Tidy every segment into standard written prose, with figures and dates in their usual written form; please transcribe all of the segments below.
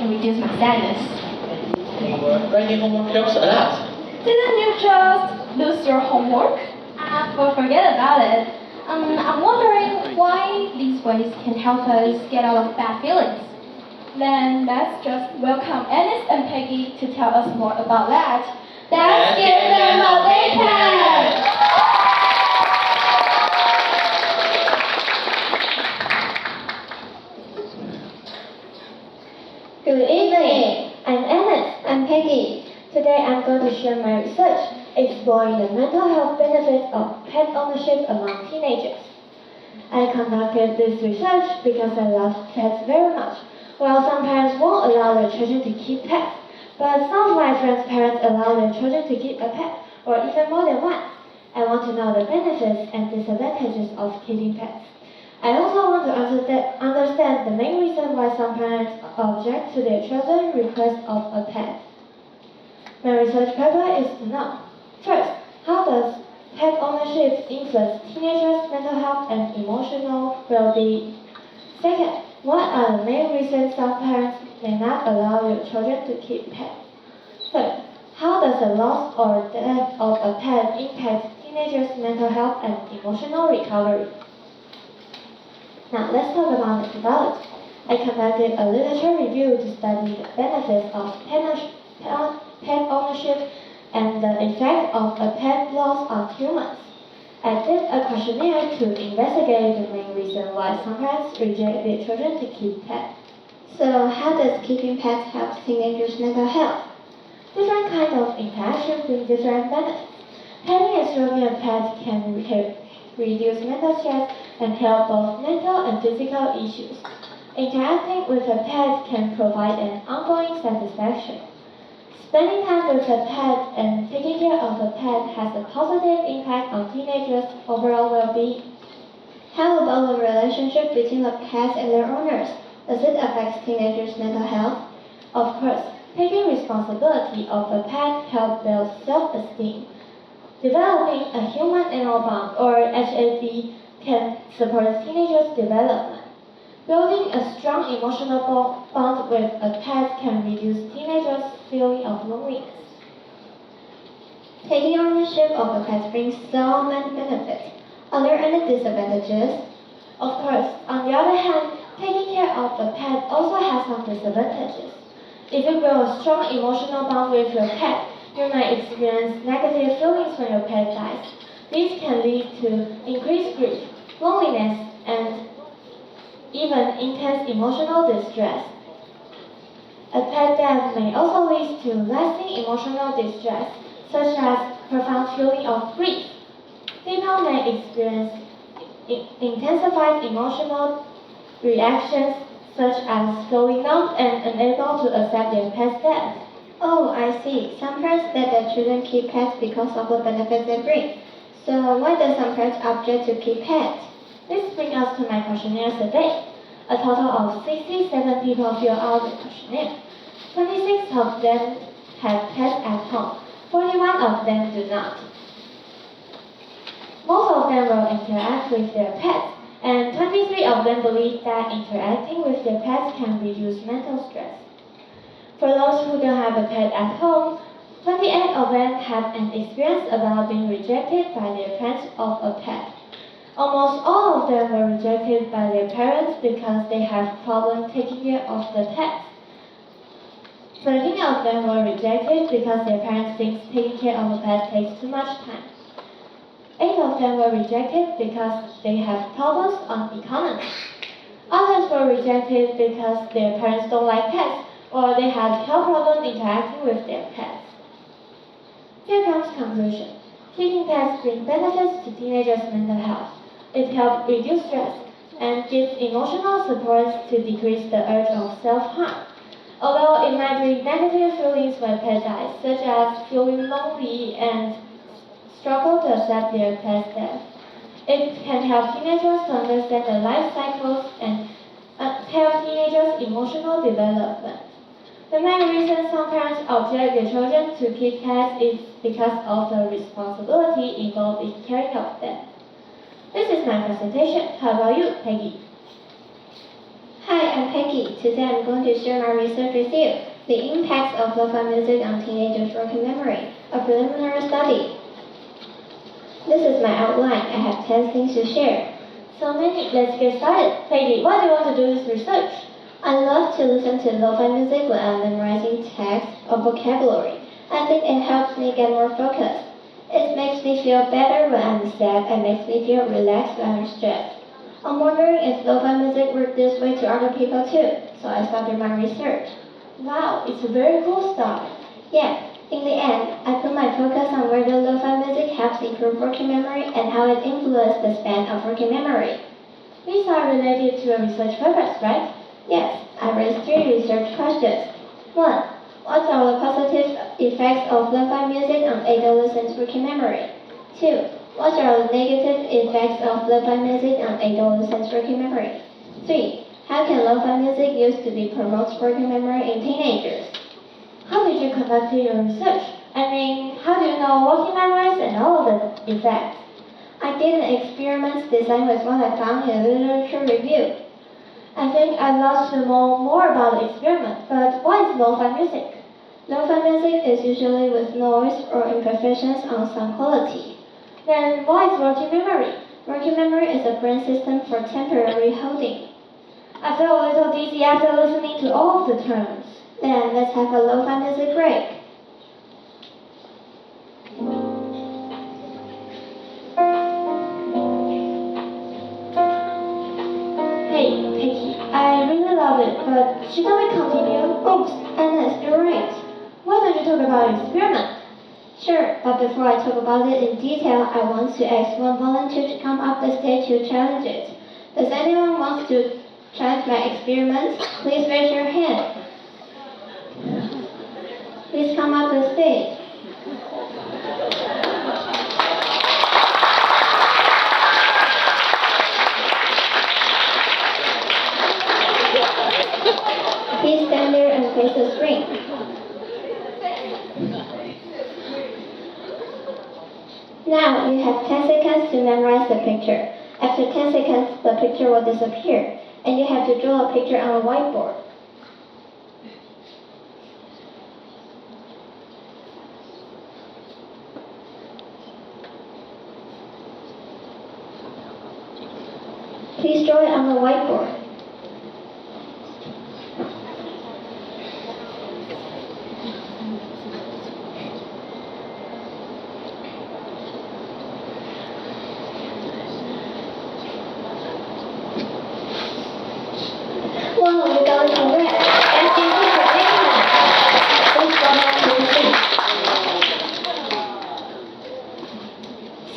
can reduce my sadness. You were writing homework jokes a lot. Didn't you just lose your homework? Well, forget about it. I'm wondering why these ways can help us get out of bad feelings. Then let's just welcome Ennis and Peggy to tell us more about that. Let's give them a big hand! Good evening. I'm Ennis. I'm Peggy. Today I'm going to share my research exploring the mental health benefits of pet ownership among teenagers. I conducted this research because I love pets very much. While some parents won't allow their children to keep pets, but some of my friends' parents allow their children to keep a pet, or even more than one. I want to know the benefits and disadvantages of keeping pets. I also want to understand the main reason why some parents object to their children's request of a pet. My research paper is to know, first, how does pet ownership influence teenagers' mental health and emotional well-being? Second, what are the main reasons some parents may not allow their children to keep pets? Third, how does the loss or death of a pet impact teenagers' mental health and emotional recovery? Now let's talk about methodology. I conducted a literature review to study the benefits of pet ownership and the effect of a pet loss on humans. I did a questionnaire to investigate the main reason why some parents reject their children to keep pets. So how does keeping pets help teenagers' mental health? Different kinds of interactions bring different benefits. Petting and stroking a pet can reduce mental stress and help both mental and physical issues. Interacting with a pet can provide an ongoing satisfaction. Spending time with a pet and taking care of a pet has a positive impact on teenagers' overall well-being. How about the relationship between the pets and their owners? Does it affect teenagers' mental health? Of course, taking responsibility of a pet helps build self-esteem. Developing a human-animal bond, or HAB, can support teenagers' development. Building a strong emotional bond with a pet can reduce teenagers' feeling of loneliness. Taking ownership of a pet brings so many benefits. Are there any disadvantages? Of course, on the other hand, taking care of a pet also has some disadvantages. If you grow a strong emotional bond with your pet, you might experience negative feelings when your pet dies. These can lead to increased grief, loneliness, and even intense emotional distress. A pet death may also lead to lasting emotional distress, such as profound feeling of grief. People may experience intensified emotional reactions, such as feeling numb and unable to accept their pet's death. Oh, I see. Some parents let their children keep pets because of the benefits they bring. So why do some parents object to keep pets? This brings us to my questionnaire survey. A total of 67 people filled out the questionnaire. 26 of them have pets at home. 41 of them do not. Most of them will interact with their pets, and 23 of them believe that interacting with their pets can reduce mental stress. For those who don't have a pet at home, 28 of them have an experience about being rejected by their parents of a pet. Almost all of them were rejected by their parents because they have problems taking care of the pets. 13 of them were rejected because their parents think taking care of a pet takes too much time. 8 of them were rejected because they have problems on economy. Others were rejected because their parents don't like pets or they have health problems interacting with their pets. Here comes conclusion. Keeping pets brings benefits to teenagers' mental health. It helps reduce stress and gives emotional support to decrease the urge of self-harm. Although it might bring negative feelings when pet dies, such as feeling lonely and struggle to accept their pet's death, it can help teenagers to understand the life cycles and help teenagers' emotional development. The main reason some parents object their children to keep pets is because of the responsibility involved in caring of them. This is my presentation. How about you, Peggy? Hi, I'm Peggy. Today I'm going to share my research with you. The impacts of lo-fi music on teenagers' working memory, a preliminary study. This is my outline. I have 10 things to share. So many, let's get started. Peggy, why do you want to do this research? I love to listen to lo-fi music when I'm memorizing text or vocabulary. I think it helps me get more focused. It makes me feel better when I'm sad and makes me feel relaxed when I'm stressed. I'm wondering if lo-fi music works this way to other people too, so I started my research. Wow, it's a very cool start. Yeah, in the end, I put my focus on whether lo-fi music helps improve working memory and how it influences the span of working memory. These are related to a research purpose, right? Yes, I raised 3 research questions. 1. What are the positive effects of lo-fi music on adolescents' working memory? 2. What are the negative effects of lo-fi music on adolescents' working memory? 3. How can lo-fi music used to be promotes working memory in teenagers? How did you conduct your research? I mean, how do you know working memories and all of the effects? I did an experiment designed with what I found in a literature review. I think I'd love to know more about the experiment, but what is lo-fi music? Lo-fi music is usually with noise or imperfections on sound quality. Then what is working memory? Working memory is a brain system for temporary holding. I feel a little dizzy after listening to all of the terms. Then let's have a lo-fi music break. Hey, Peggy, I really love it, but shouldn't we continue? Oops, Anna, you're right. Why don't you talk about experiment? Sure, but before I talk about it in detail, I want to ask one volunteer to come up the stage to challenge it. Does anyone want to challenge my experiment? Please raise your hand. Please come up the stage. Please stand there and face the screen. Now you have 10 seconds to memorize the picture. After 10 seconds, the picture will disappear, and you have to draw a picture on a whiteboard. Please draw it on the whiteboard. Wow, you got it correct. That's easy for anyone. Let's go back to the sheet.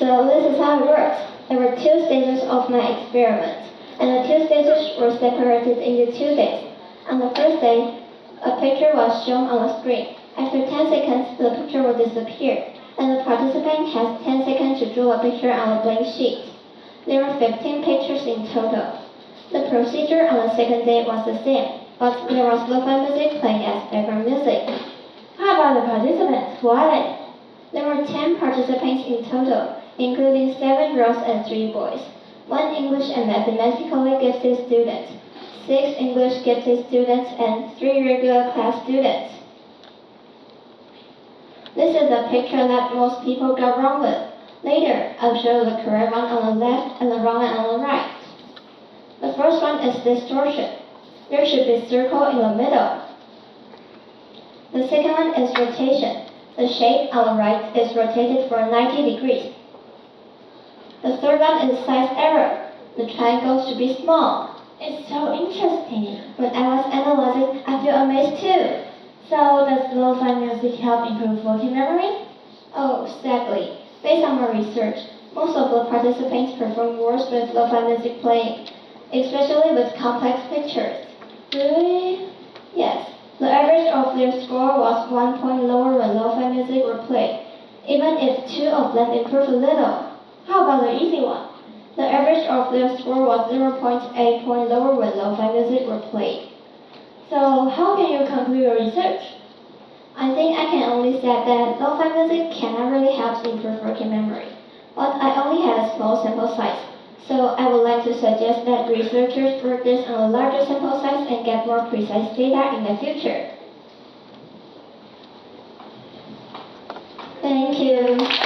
So this is how it works. There were 2 stages of my experiment, and the 2 stages were separated into 2 days. On the first day, a picture was shown on the screen. After 10 seconds, the picture will disappear, and the participant has 10 seconds to draw a picture on a blank sheet. There were 15 pictures in total. The procedure on the second day was the same, but there was lo-fi music playing as background music. How about the participants? Who are they? There were 10 participants in total, including 7 girls and 3 boys, 1 English and mathematically gifted student, 6 English gifted students, and 3 regular class students. This is the picture that most people got wrong with. Later, I'll show the correct one on the left and the wrong one on the right. The first one is distortion. There should be a circle in the middle. The second one is rotation. The shape on the right is rotated for 90 degrees. The third one is size error. The triangle should be small. It's so interesting. When I was analyzing, I feel amazed too. So does lo-fi music help improve working memory? Oh, sadly, based on my research, most of the participants perform worse with lo-fi music playing, especially with complex pictures. Really? Yes, the average of their score was 1 point lower when lo-fi music were played, even if 2 of them improved a little. How about the easy one? The average of their score was 0.8 point lower when lo-fi music were played. So how can you conclude your research? I think I can only say that lo-fi music cannot really help improve working memory, but I only had a small sample size, So I would like to suggest that researchers work this on a larger sample size and get more precise data in the future. Thank you.